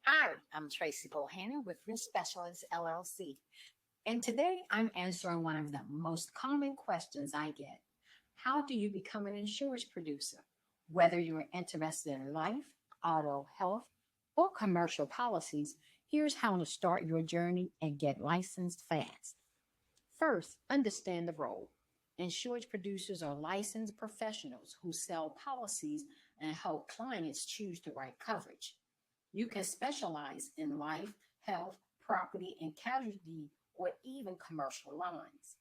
Hi, I'm Tracie Bohannon with Risk Specialist LLC. And today I'm answering one of the most common questions I get. How do you become an insurance producer? Whether you're interested in life, auto, health, or commercial policies, here's how to start your journey and get licensed fast. First, understand the role. Insurance producers are licensed professionals who sell policies and help clients choose the right coverage. You can specialize in life, health, property, and casualty, or even commercial lines.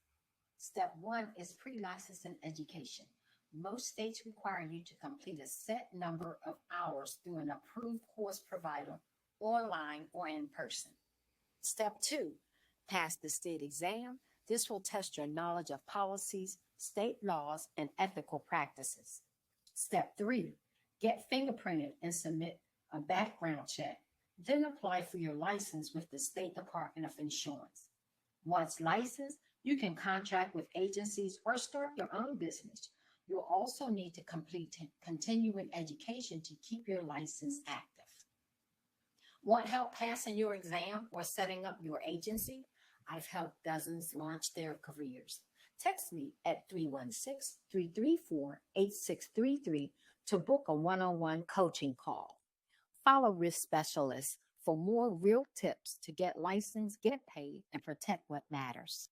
Step one is pre licensing education. Most states require you to complete a set number of hours through an approved course provider, online or in person. Step two, pass the state exam. This will test your knowledge of policies, state laws, and ethical practices. Step three, get fingerprinted and submit a background check. Then apply for your license with the State Department of Insurance. Once licensed, you can contract with agencies or start your own business. You'll also need to complete continuing education to keep your license active. Want help passing your exam or setting up your agency? I've helped dozens launch their careers. Text me at 316-334-8633 to book a one-on-one coaching call. Follow Risk Specialists for more real tips to get licensed, get paid, and protect what matters.